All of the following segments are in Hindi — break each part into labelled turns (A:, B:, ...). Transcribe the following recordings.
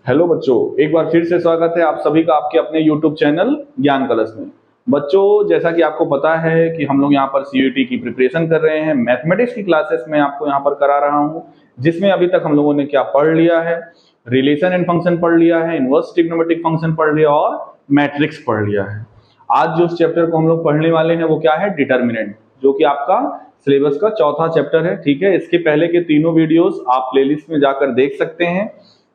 A: हेलो बच्चों, एक बार फिर से स्वागत है आप सभी का आपके अपने YouTube चैनल ज्ञान कलश में। बच्चों, जैसा कि आपको पता है कि हम लोग यहाँ पर सीयूईटी की प्रिपरेशन कर रहे हैं। मैथमेटिक्स की क्लासेस में आपको यहाँ पर करा रहा हूँ, जिसमें अभी तक हम लोगों ने क्या पढ़ लिया है, रिलेशन एंड फंक्शन पढ़ लिया है, इनवर्स ट्रिग्नोमेट्रिक फंक्शन पढ़ लिया और मैट्रिक्स पढ़ लिया है। आज जो चैप्टर को हम लोग पढ़ने वाले हैं वो क्या है, डिटर्मिनेंट, जो कि आपका सिलेबस का चौथा चैप्टर है। ठीक है, इसके पहले के तीनों वीडियोस आप प्लेलिस्ट में जाकर देख सकते हैं।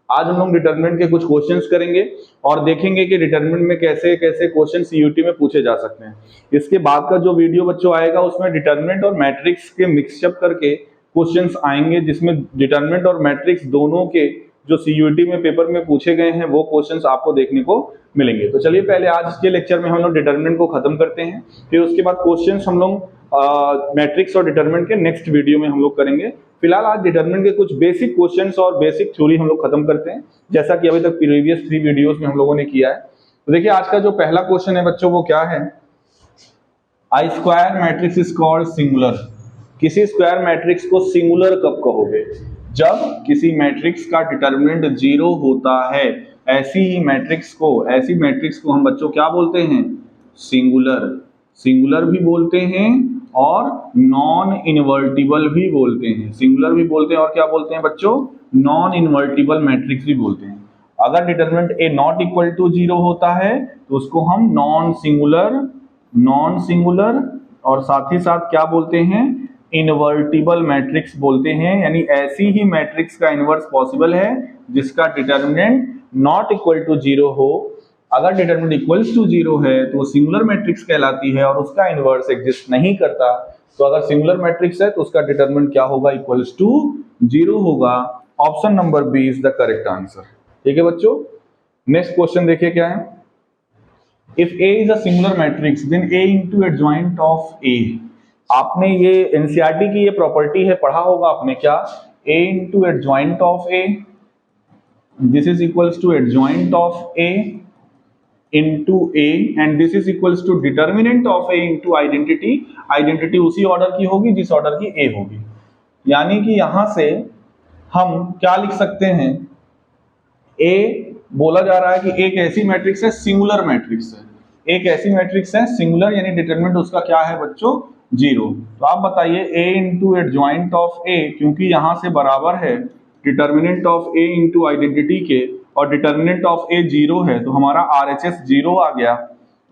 A: आज हम लोग डिटरमिनेंट के कुछ क्वेश्चंस करेंगे और देखेंगे कि डिटरमिनेंट में कैसे कैसे क्वेश्चन सीयूटी में पूछे जा सकते हैं। इसके बाद का जो वीडियो बच्चों आएगा उसमें डिटरमिनेंट और मैट्रिक्स के मिक्सअप करके क्वेश्चंस आएंगे, जिसमें डिटरमिनेंट और मैट्रिक्स दोनों के जो सीयूटी में पेपर में पूछे गए हैं वो क्वेश्चंस आपको देखने को मिलेंगे। तो चलिए पहले आज के लेक्चर में हम लोग डिटरमिनेंट को खत्म करते हैं, फिर उसके बाद क्वेश्चंस हम लोग मैट्रिक्स और डिटरमिनेंट के नेक्स्ट वीडियो में हम लोग करेंगे। फिलहाल आज डिटरमिनेंट के कुछ बेसिक क्वेश्चंस और बेसिक थ्योरी हम लोग खत्म करते हैं, जैसा कि अभी तक प्रीवियस 3 वीडियोस में हम लोगों ने किया है। तो देखिए आज का जो पहला क्वेश्चन है बच्चों वो क्या है, I square matrix is called singular. किसी स्क्वायर मैट्रिक्स को सिंगुलर कब कहोगे? जब किसी मैट्रिक्स का डिटरमिनेंट 0 होता है। ऐसी मैट्रिक्स को हम बच्चों क्या बोलते हैं? सिंगुलर। सिंगुलर भी बोलते हैं और नॉन इनवर्टिबल भी बोलते हैं। सिंगुलर भी बोलते हैं और क्या बोलते हैं बच्चों? नॉन इनवर्टिबल मैट्रिक्स भी बोलते हैं। अगर determinant A not equal to 0 होता है तो उसको हम नॉन सिंगुलर और साथ ही साथ क्या बोलते हैं? इनवर्टिबल मैट्रिक्स बोलते हैं। यानी ऐसी ही मैट्रिक्स का इनवर्स पॉसिबल है जिसका डिटरमिनेंट नॉट इक्वल टू 0 हो। अगर डिटरमिनेंट इक्वल्स टू 0 है तो वो सिंगुलर मैट्रिक्स कहलाती है और उसका इनवर्स एग्जिस्ट नहीं करता। तो अगर सिंगुलर मैट्रिक्स है तो उसका डिटरमिनेंट क्या होगा? इक्वल्स टू 0 होगा। Option number B is the correct answer. ठीक है बच्चों, नेक्स्ट क्वेश्चन देखिए क्या है। If A is a singular matrix then A into adjoint of A। आपने ये एनसीईआरटी की ये प्रॉपर्टी है, पढ़ा होगा आपने क्या? A into adjoint of A, this is equals to adjoint of A into A and this is equals to determinant of A into identity। Identity उसी ऑर्डर की होगी जिस ऑर्डर की A होगी। यानी कि यहां से हम क्या लिख सकते हैं? A बोला जा रहा है कि एक ऐसी मैट्रिक्स है, सिंगुलर मैट्रिक्स है। एक ऐसी मैट्रिक्स है सिंगुलर, यानी डिटरमिनेंट उसका क्या है बच्चों? 0। तो आप बताइए A into adjoint of A, क्योंकि यहां से बराबर है determinant of A into identity के और डिटरमिनेंट ऑफ A 0 है, तो हमारा RHS 0 आ गया।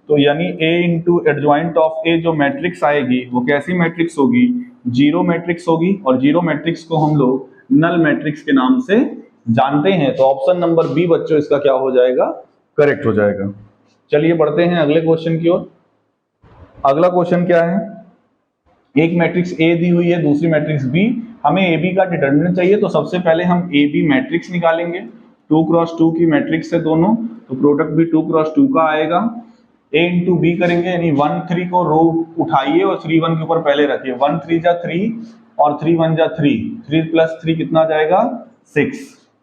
A: तो यानी A into adjoint of A जो मैट्रिक्स आएगी वो कैसी मैट्रिक्स होगी? 0 मैट्रिक्स होगी। और 0 मैट्रिक्स को हम लोग नल मैट्रिक्स के नाम से जानते हैं। तो ऑप्शन नंबर बी बच्चों इसका क्या हो जाएगा? करेक्ट हो जाएगा। चलिए बढ़ते हैं अगले क्वेश्चन की ओर। अगला क्वेश्चन क्या है, एक मैट्रिक्स A दी हुई है, दूसरी मैट्रिक्स B। हमें AB का डिटरमिनेंट चाहिए, तो सबसे पहले हम AB मैट्रिक्स निकालेंगे। 2 क्रॉस 2 की मैट्रिक्स है दोनों, तो प्रोडक्ट भी 2 क्रॉस 2 का आएगा। A इंटू बी करेंगे, यानी 1 3 को रो उठाइए और 3 1 के ऊपर पहले रखिए। 1 3 जा 3 और 3 1 जा 3, 3 प्लस 3 कितना जाएगा? 6।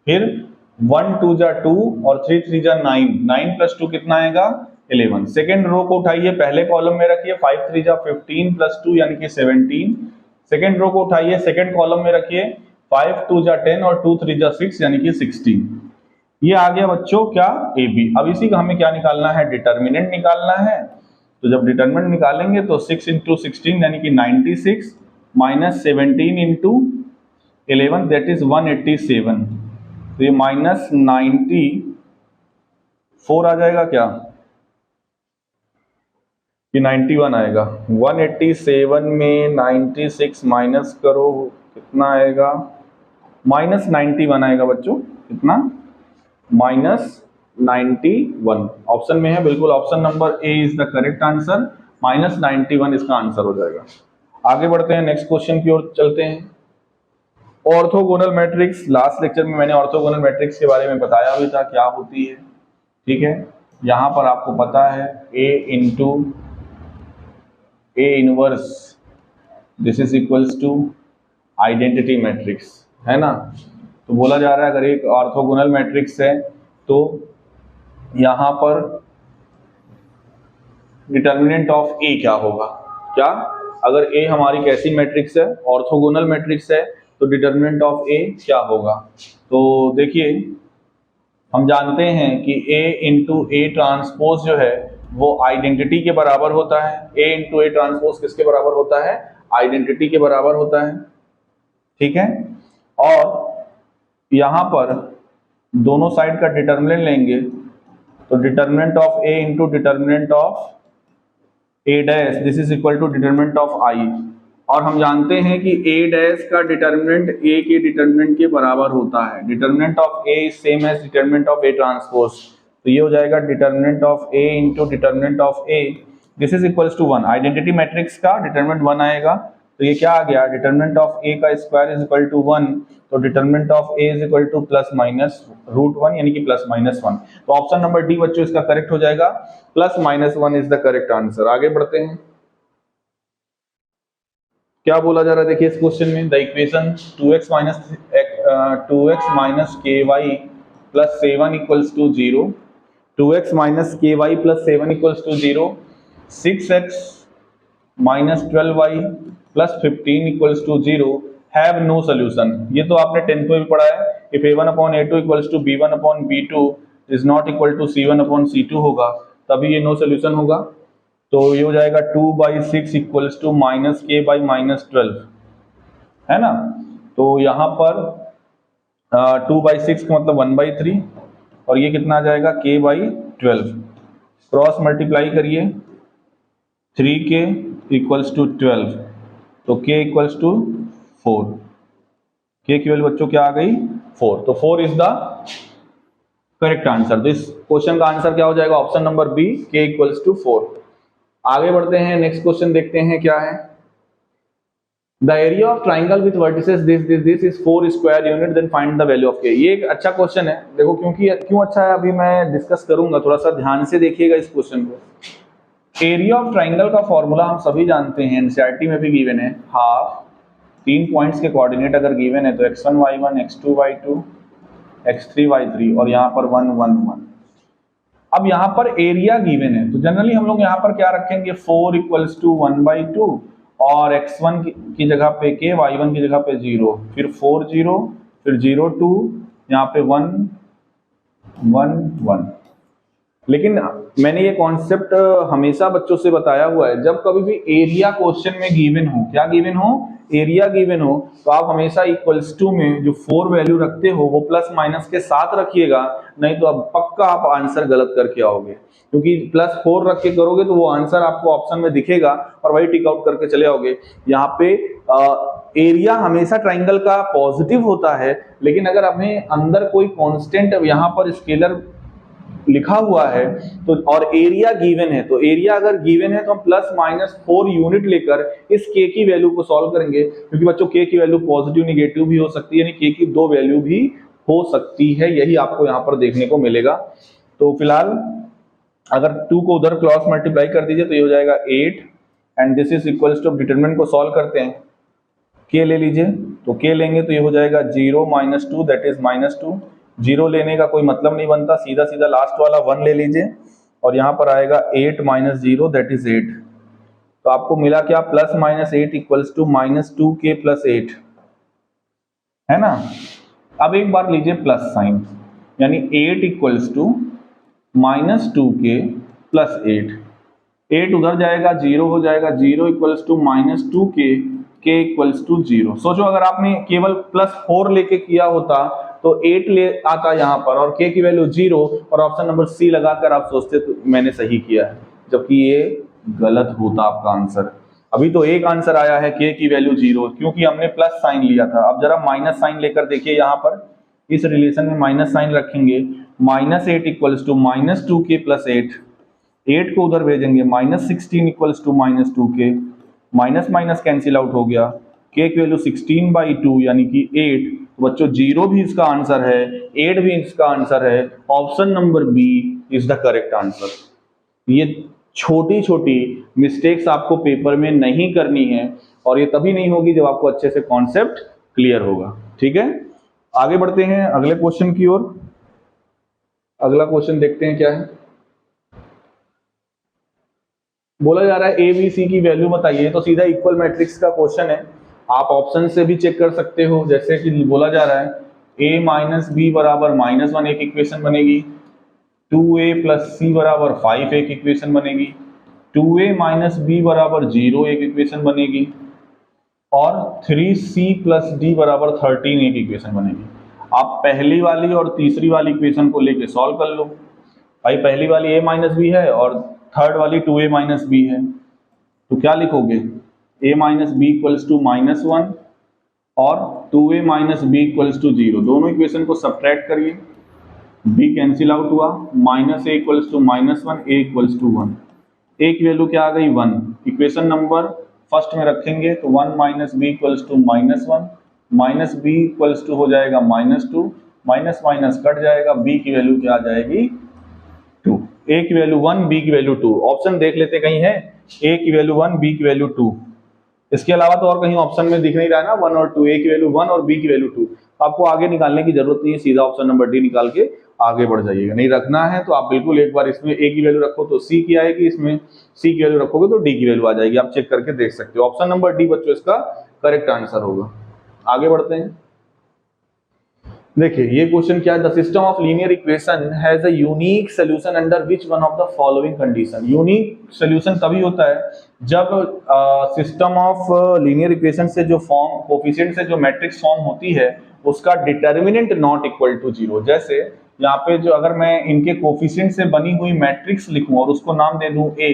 A: फिर 1 2 जा 2 और 3 3 जा 9, 9 प्लस 2 कितना आएगा? 11। सेकेंड रो को उठाइए, पहले कॉलम में रखिए। 5 3 जा 15 प्लस 2 यानी कि 17। सेकेंड रो को उठाइए, सेकेंड कॉलम में रखिए। 5 2 जा 10 और 2 3 जा 6 यानी कि 16। ये आ गया बच्चों क्या? AB। अब इसी का हमें क्या निकालना है? डिटरमिनेंट निकालना है। तो जब डिटरमिनेंट निकालेंगे तो 6 इंटू 16 यानी कि 96 माइनस 17 इंटू 11 दैट इज 187। तो ये माइनस 94 आ जाएगा क्या कि 91 आएगा? 187 में 96 माइनस करो, कितना आएगा? माइनस 91 आएगा बच्चों। कितना? माइनस 91 ऑप्शन में है, बिल्कुल option number A is the correct answer. Minus 91 इसका आंसर हो जाएगा। आगे बढ़ते हैं, नेक्स्ट क्वेश्चन की ओर चलते हैं। ऑर्थोगोनल मैट्रिक्स, लास्ट लेक्चर में मैंने ऑर्थोगोनल मैट्रिक्स के बारे में बताया भी था क्या होती है। ठीक है, यहां पर आपको पता है A into A inverse, this is equals to identity matrix, है ना। तो बोला जा रहा है अगर एक ऑर्थोगोनल मैट्रिक्स है तो यहां पर डिटरमिनेंट ऑफ A क्या होगा? क्या अगर A हमारी कैसी मैट्रिक्स है? ऑर्थोगोनल मैट्रिक्स है, तो डिटरमिनेंट ऑफ A क्या होगा? तो देखिए हम जानते हैं कि A इंटू ए ट्रांसपोज जो है वो आइडेंटिटी के बराबर होता है। A इंटू ए ट्रांसपोज किसके बराबर होता है? आइडेंटिटी के बराबर होता है, ठीक है। और यहां पर दोनों साइड का डिटर्मिनेंट लेंगे तो determinant of A into determinant of A dash this is equal to determinant of I। और हम जानते हैं कि A डैश का डिटर्मिनेंट A के डिटर्मिनेंट के बराबर होता है। Determinant of A is same as determinant of A transpose, तो ये हो जाएगा determinant of A into determinant of A this is equals to 1। Identity matrix का डिटर्मिनेंट 1 आएगा, तो ये क्या आ गया? डिटर्मिनेंट ऑफ A का स्क्वायर इज इक्वल टू 1, तो determinant of A is equal to plus minus root 1 यानी कि प्लस माइनस 1। तो ऑप्शन नंबर डी बच्चों इसका करेक्ट हो जाएगा, plus minus 1 is the correct answer. आगे बढ़ते हैं, क्या बोला जा रहा है देखिए इस क्वेश्चन में। The equation 2x minus ky plus 7 equals to 0, 2x minus ky plus 7 equals to 0, 6x minus 12y plus 15 equals to 0 have no solution. ये तो आपने 10th में भी पढ़ा है। If a1 upon a2 equals to b1 upon b2 is not equal to c1 upon c2 होगा, तभी ये नो सोल्यूशन होगा। तो ये हो जाएगा 2/6 equals to minus k by minus 12, है ना। तो यहाँ पर 2/6 का मतलब 1/3 और ये कितना आ जाएगा? k by 12। क्रॉस मल्टीप्लाई करिए, 3k इक्वल्स टू 12, तो k इक्वल्स टू 4। k की वैल्यू बच्चों क्या आ गई? 4। तो 4 इज द करेक्ट आंसर। तो इस क्वेश्चन का आंसर क्या हो जाएगा? Option number B, k equals to 4। आगे बढ़ते हैं, नेक्स्ट क्वेश्चन देखते हैं क्या है। The area of triangle with vertices this is 4 square unit, then find the value of k। ये एक अच्छा क्वेश्चन है, देखो क्यों अच्छा है अभी मैं डिस्कस करूंगा, थोड़ा सा ध्यान से देखिएगा इस क्वेश्चन को। एरिया ऑफ ट्राइंगल का फॉर्मूला हम सभी जानते हैं, एनसीईआरटी में भी गिवन है। हाफ 3 पॉइंट्स के कोऑर्डिनेट अगर गिवन है तो x1 y1 x2 y2 x3 y3 और यहाँ पर 1 1 1। अब यहाँ पर एरिया गिवन है तो जनरली हम लोग यहाँ पर क्या रखेंगे? 4 इक्वल्स टू 1/2 और x1 की जगह पे k, y1 की जगह पे 0, फिर 4 0, फिर 0 2, यहाँ पे 1 1 1। लेकिन मैंने ये कॉन्सेप्ट हमेशा बच्चों से बताया हुआ है, जब कभी भी एरिया क्वेश्चन में गिवन हो, क्या गिवन हो? एरिया गिवन हो, तो आप हमेशा इक्वल्स टू में जो 4 वैल्यू रखते हो वो प्लस माइनस के साथ रखिएगा, नहीं तो अब पक्का आप आंसर गलत करके आओगे। क्योंकि प्लस 4 रख के करोगे तो वो आंसर आपको ऑप्शन में दिखेगा और वही टिक आउट करके चले आओगे। यहाँ पे एरिया हमेशा ट्राइंगल का पॉजिटिव होता है, लेकिन अगर हमें अंदर कोई कांस्टेंट यहाँ पर स्केलर लिखा हुआ है तो और एरिया गिवन है, तो एरिया अगर गिवन है तो हम प्लस माइनस 4 यूनिट लेकर इस k की वैल्यू को सॉल्व करेंगे। क्योंकि बच्चों k की वैल्यू पॉजिटिव निगेटिव भी हो सकती है, यानी k की 2 वैल्यू भी हो सकती है, यही आपको यहाँ पर देखने को मिलेगा। तो फिलहाल अगर 2 को उधर क्रॉस मल्टीप्लाई कर दीजिए तो ये हो जाएगा 8 and this is equals to, determinant को सॉल्व करते हैं, k ले लीजिए, तो k लेंगे तो ये हो जाएगा 0 माइनस 2 दैट इज माइनस 2। 0 लेने का कोई मतलब नहीं बनता, सीधा सीधा लास्ट वाला 1 ले लीजिए और यहाँ पर आएगा 8 माइनस 0 दैट इज 8। तो आपको मिला क्या? Plus minus 8 equals to minus 2k plus 8, है ना। अब एक बार लीजिए प्लस साइन, यानी 8 equals to minus 2k plus 8। 8 उधर जाएगा 0 हो जाएगा, 0 equals to minus 2k, k equals to 0। सोचो अगर आपने केवल प्लस 4 लेके किया होता तो 8 ले आता यहाँ पर और k की वैल्यू 0 और ऑप्शन नंबर सी लगाकर आप सोचते तो मैंने सही किया है, जबकि ये गलत होता आपका आंसर। अभी तो एक आंसर आया है k की वैल्यू 0, क्योंकि हमने प्लस साइन लिया था। अब जरा माइनस साइन लेकर देखिए, यहाँ पर इस रिलेशन में माइनस साइन रखेंगे, minus 8 equals to minus 2k plus 8, 8 को उधर भेजेंगे, minus 16 equals to minus 2k, minus minus cancel out हो गया, k की वैल्यू 16/2 यानी कि 8। तो बच्चों 0 भी इसका आंसर है, 8 भी इसका आंसर है, option number B is the correct answer. ये छोटी छोटी मिस्टेक्स आपको पेपर में नहीं करनी है और ये तभी नहीं होगी जब आपको अच्छे से कॉन्सेप्ट क्लियर होगा, ठीक है। आगे बढ़ते हैं अगले क्वेश्चन की ओर। अगला क्वेश्चन देखते हैं क्या है। बोला जा रहा है ए बी सी की वैल्यू बताइए, तो सीधा इक्वल मैट्रिक्स का क्वेश्चन है। आप ऑप्शन से भी चेक कर सकते हो, जैसे कि बोला जा रहा है a माइनस बी बराबर -1 एक इक्वेशन बनेगी, 2a प्लस सी बराबर 5 एक इक्वेशन बनेगी, 2a माइनस बी बराबर 0 एक इक्वेशन बनेगी, और 3c प्लस डी बराबर 13 एक इक्वेशन बनेगी। आप पहली वाली और तीसरी वाली इक्वेशन को लेके सॉल्व कर लो। भाई पहली वाली a माइनस बी है और थर्ड वाली 2a माइनस बी है, तो क्या लिखोगे, a minus b equals to -1 और 2a minus b equals to 0। दोनों इक्वेशन को सब्ट्रैक्ट करिए, b कैंसिल आउट हुआ, -a equals to -1, a equals to 1। a की वैल्यू क्या आ गई 1, इक्वेशन नंबर फर्स्ट में रखेंगे तो 1 minus b equals to -1, minus b equals to हो जाएगा -2, माइनस माइनस कट जाएगा, b की वैल्यू क्या आ जाएगी 2, a की वैल्यू 1, b की वैल्यू 2। ऑप्शन देख लेते कहीं है, a की वैल्यू 1, b की वैल्यू 2, इसके अलावा तो और कहीं ऑप्शन में दिख नहीं रहा है ना 1 और 2, a की वैल्यू 1 और b की वैल्यू 2। आपको आगे निकालने की जरूरत नहीं है, सीधा ऑप्शन नंबर डी निकाल के आगे बढ़ जाइएगा। नहीं रखना है तो आप बिल्कुल एक बार इसमें a की वैल्यू रखो तो c की आएगी, इसमें c की वैल्यू रखोगे तो d की वैल्यू आ जाएगी। आप चेक करके देख सकते हो, ऑप्शन नंबर डी बच्चों इसका करेक्ट आंसर होगा। आगे बढ़ते हैं, देखिए ये क्वेश्चन क्या है, the system of linear equation has a unique solution under which one of the following condition. Unique solution तभी होता है जब सिस्टम ऑफ लीनियर इक्वेशन से जो फॉर्म कोफिशिएंट से जो मैट्रिक्स फॉर्म होती है उसका डिटर्मिनेंट नॉट इक्वल टू 0। जैसे यहाँ पे जो अगर मैं इनके कोफिशिएंट से बनी हुई मैट्रिक्स लिखूं और उसको नाम दे दूं a,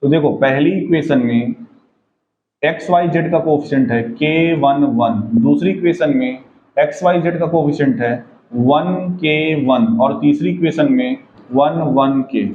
A: तो देखो पहली इक्वेशन में एक्स वाई जेड का कोफिशिएंट है k1 1, दूसरी इक्वेशन में एक्स वाई जेड का कोफिशिएंट है 1k1 और तीसरी इक्वेशन में 1 1k।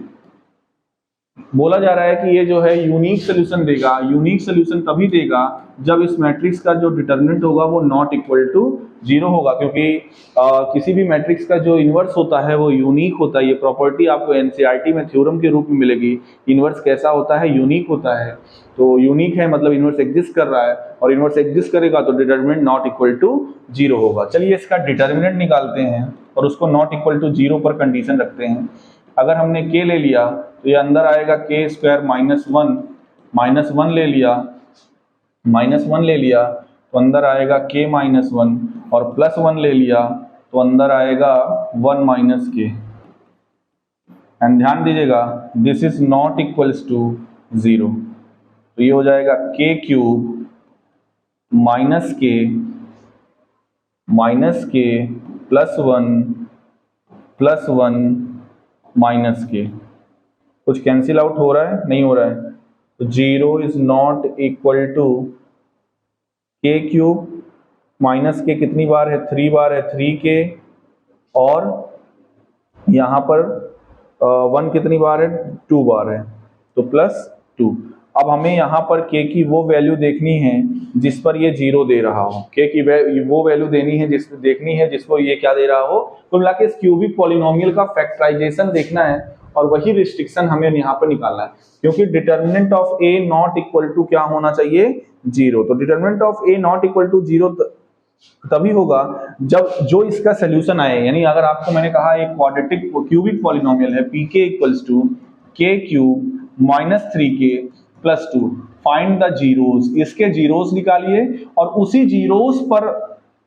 A: बोला जा रहा है कि ये जो है यूनिक सॉल्यूशन देगा। यूनिक सॉल्यूशन तभी देगा जब इस मैट्रिक्स का जो डिटर्मिनेंट होगा वो नॉट इक्वल टू 0 होगा, क्योंकि किसी भी मैट्रिक्स का जो इन्वर्स होता है वो यूनिक होता है। ये प्रॉपर्टी आपको एनसीईआरटी में थ्योरम के रूप में मिलेगी। इन्वर्स कैसा होता है, यूनिक होता है। तो यूनिक है मतलब इन्वर्स एग्जिस्ट कर रहा है, और इन्वर्स एग्जिस्ट करेगा तो डिटर्मिनेंट नॉट इक्वल टू 0 होगा। चलिए इसका डिटर्मिनेंट निकालते हैं और उसको नॉट इक्वल टू 0 पर कंडीशन रखते हैं। अगर हमने k ले लिया तो ये अंदर आएगा k स्क्वायर -1 ले लिया, -1 ले लिया तो अंदर आएगा k -1, और +1 ले लिया तो अंदर आएगा 1 - k। एंड ध्यान दीजिएगा this is not equals to 0, तो ये हो जाएगा k क्यूब -k -k +1 कुछ कैंसिल आउट हो रहा है, नहीं हो रहा है, तो 0 is not equal to k cube -k कितनी बार है, 3 बार है 3k, और यहाँ पर 1 कितनी बार है, 2 बार है, तो +2। अब हमें यहाँ पर k की वो वैल्यू देखनी है जिस पर ये 0 दे रहा हो। k की वो वैल्यू देनी है देखनी है जिसको ये क्या दे रहा हो। तो मिला के इस क्यूबिक पॉलिनोमियल का फैक्टराइजेशन देखना है और वही रिस्ट्रिक्शन हमें यहाँ पर निकालना है, क्योंकि determinant of a not equal to क्या होना चाहिए, 0। तो determinant of a not equal to 0 तभी होगा जब जो इसका सोल्यूशन आए, यानी अगर आपको मैंने कहा एक क्वाड्रेटिक क्यूबिक पॉलिनोमियल है pk equals to k cube -3k +2, find the zeros. इसके जीरोस निकालिए और उसी जीरोस पर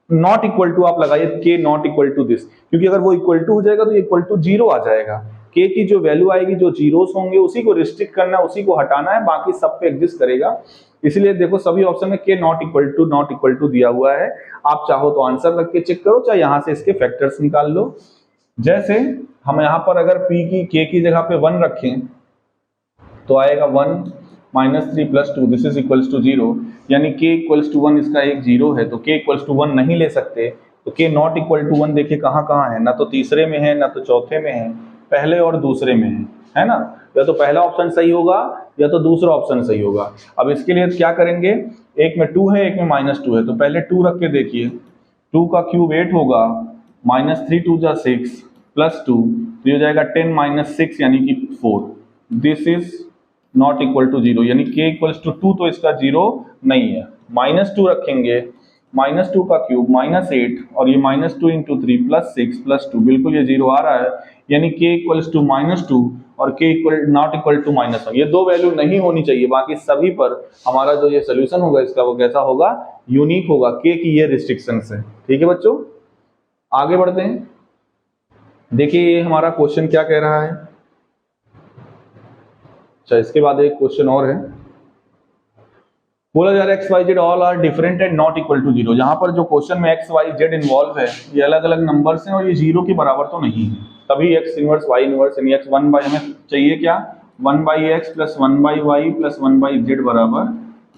A: नॉट इक्वल टू आप लगाइए k not equal to this, क्योंकि अगर वो इक्वल टू हो जाएगा तो इक्वल टू 0 आ जाएगा। k की जो वैल्यू आएगी, जो जीरोस होंगे उसी को रिस्ट्रिक्ट करना है, उसी को हटाना है, बाकी सब पे एग्जिस्ट करेगा। इसलिए देखो सभी ऑप्शन में k नॉट इक्वल टू दिया हुआ है। आप चाहो तो आंसर रख के चेक करो, चाहे यहां से इसके फैक्टर्स निकाल लो। जैसे हम यहाँ पर अगर p की k की जगह पे 1 रखें तो आएगा 1 -3 +2 दिस इज इक्वल्स टू 0, यानी k इक्वल्स टू 1 इसका एक 0 है, तो k इक्वल्स टू 1 नहीं ले सकते। तो k नॉट इक्वल टू 1 देखिए कहाँ कहाँ है, ना तो तीसरे में है, ना तो चौथे में है, पहले और दूसरे में है ना। या तो पहला ऑप्शन सही होगा या तो दूसरा ऑप्शन सही होगा। अब इसके लिए क्या करेंगे, एक में 2 है, एक में -2 है, तो पहले 2 रख के देखिए, 2 का क्यूब 8 होगा, -3 2 जा 6 +2, तो ये हो जाएगा 10 - 6 यानी कि 4। This is not equal to 0, यानी k इक्वल्स टू 2 तो इसका 0 नहीं है। -2 रखेंगे, -2 का क्यूब -8 और ये -2 × 3 +6 +2, बिल्कुल ये 0 आ रहा है, यानी k इक्वल्स टू -2 और k नॉट इक्वल टू -1। ये दो वैल्यू नहीं होनी चाहिए, बाकी सभी पर हमारा जो ये सोल्यूशन होगा इसका वो कैसा होगा, यूनिक होगा, k की ये रिस्ट्रिक्शन से। ठीक है बच्चों। आगे बढ़ते हैं। देखिए ये हमारा क्वेश्चन क्या कह रहा है। अच्छा, इसके बाद एक क्वेश्चन और है। बोला जा रहा है x y z all are different and not equal to zero. जहां पर जो क्वेश्चन में एक्स वाई जेड इन्वॉल्व है ये अलग अलग नंबर्स हैं और ये जीरो के बराबर तो नहीं है, तभी एक्स इनवर्स वाई इनवर्स यानी एक्स वन बाई, हमें चाहिए क्या, one by x plus one by y plus one by z बराबर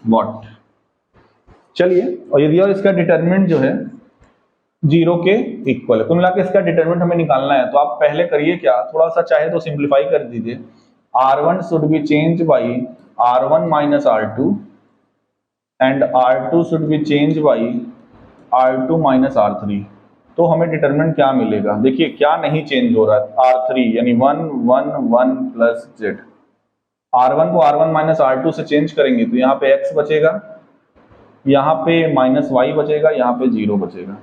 A: वॉट। चलिए, और यदि और इसका डिटरमिनेंट जो है जीरो के इक्वल है, कुल मिला के इसका डिटरमिनेंट हमें निकालना है। तो आप पहले करिए क्या, थोड़ा सा चाहे तो सिंप्लीफाई कर दीजिए। R1 should be change by R1 minus R2 and R2 should be change by R2 minus R3। तो हमें डिटरमिनेंट क्या मिलेगा, देखिए क्या नहीं चेंज हो रहा है, R3 यानी 1 1 1 प्लस Z। R1 को R1 माइनस R2 से चेंज करेंगे तो यहाँ पे X बचेगा, यहाँ पे माइनस Y बचेगा, यहाँ पे 0 बचेगा।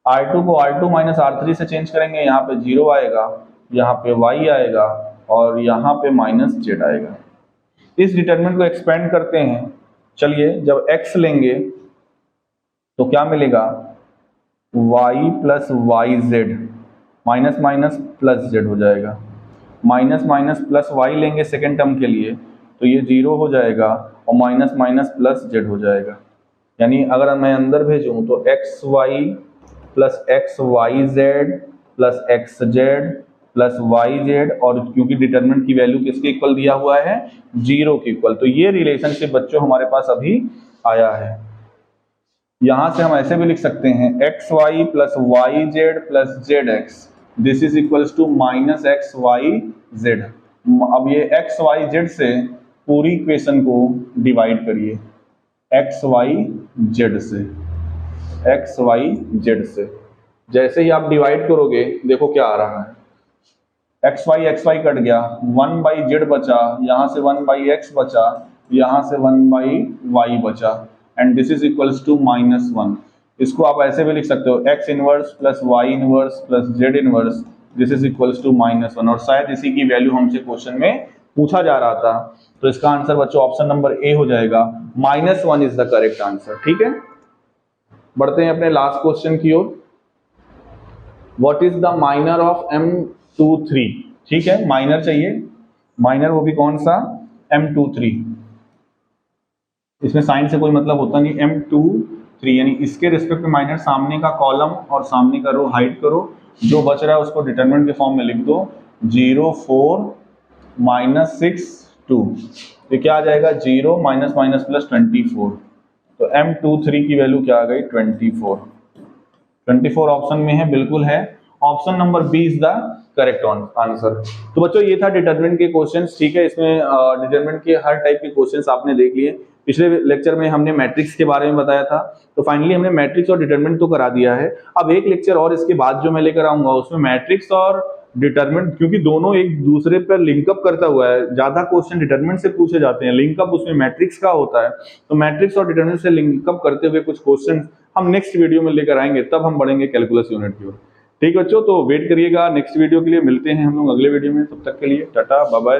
A: R2 को R2 माइनस R3 से चेंज करेंगे, यहाँ पे 0 आएगा, यहाँ पे Y आएगा और यहाँ पे माइनस Z आएगा। इस डिटरमिनेंट को एक्सपेंड करते हैं। चलिए, जब X लेंगे तो क्या मिलेगा, Y plus y z, minus minus plus Z हो जाएगा। माइनस माइनस प्लस Y लेंगे सेकेंड टर्म के लिए तो ये 0 हो जाएगा और माइनस माइनस प्लस Z हो जाएगा। यानी अगर मैं अंदर भेजूं तो x y plus x y z plus x z plus y z, और क्योंकि डिटरमिनेंट की वैल्यू किसके इक्वल दिया हुआ है, 0 के इक्वल, तो ये रिलेशनशिप बच्चों हमारे पास अभी आया है। यहां से हम ऐसे भी लिख सकते हैं x y plus y z plus z x, this is equals to minus x y z. अब ये एक्स वाई जेड से पूरी इक्वेशन को डिवाइड करिए, एक्स वाई जेड से, एक्स वाई जेड से। जैसे ही आप डिवाइड करोगे देखो क्या आ रहा है, एक्स वाई कट गया, 1 बाई जेड बचा, यहाँ से 1 बाई एक्स बचा, यहाँ से 1 बाई वाई बचा, and this is equals to minus 1। इसको आप ऐसे भी लिख सकते हो x inverse plus y inverse plus z inverse, this is equals to minus 1। और शायद इसी की वैल्यू हमसे क्वेश्चन में पूछा जा रहा था, तो इसका आंसर बच्चों ऑप्शन नंबर ए हो जाएगा, minus 1 is the correct answer. ठीक है, बढ़ते हैं अपने लास्ट क्वेश्चन की ओर। What is the minor of M23। ठीक है, माइनर चाहिए, माइनर वो भी कौन सा, M23। इसमें साइन से कोई मतलब होता नहीं, M23 यानी इसके रिस्पेक्ट में माइनर, सामने का कॉलम और सामने का रो हाइड करो, जो बच रहा है उसको डिटरमिनेंट के फॉर्म में लिख दो, 0 4 माइनस 6 2। ये क्या आ जाएगा, 0 माइनस माइनस प्लस 24। तो M23 की वैल्यू क्या आ गई, 24। 24 ऑप्शन में है, बिल्कुल है, option number B is the correct answer. तो बच्चों ये था डिटरमिनेंट के क्वेश्चंस। ठीक है, इसमें डिटरमिनेंट के हर टाइप के क्वेश्चंस आपने देख लिए। पिछले लेक्चर में हमने मैट्रिक्स के बारे में बताया था, तो फाइनली हमने मैट्रिक्स और डिटरमिनेंट तो करा दिया है। अब एक लेक्चर और इसके बाद जो मैं लेकर आऊंगा उसमें मैट्रिक्स और डिटरमिनेंट, क्योंकि दोनों एक दूसरे पर लिंकअप करता हुआ है, ज्यादा क्वेश्चन डिटरमिनेंट से पूछे जाते हैं, लिंकअप उसमें मैट्रिक्स का होता है, तो मैट्रिक्स और डिटरमिनेंट से लिंकअप करते हुए कुछ क्वेश्चन हम नेक्स्ट वीडियो में लेकर आएंगे, तब हम बढ़ेंगे कैलकुलस यूनिट की ओर। ठीक बच्चों, तो वेट करिएगा नेक्स्ट वीडियो के लिए, मिलते हैं हम लोग अगले वीडियो में, तब तक के लिए टाटा बाय बाय।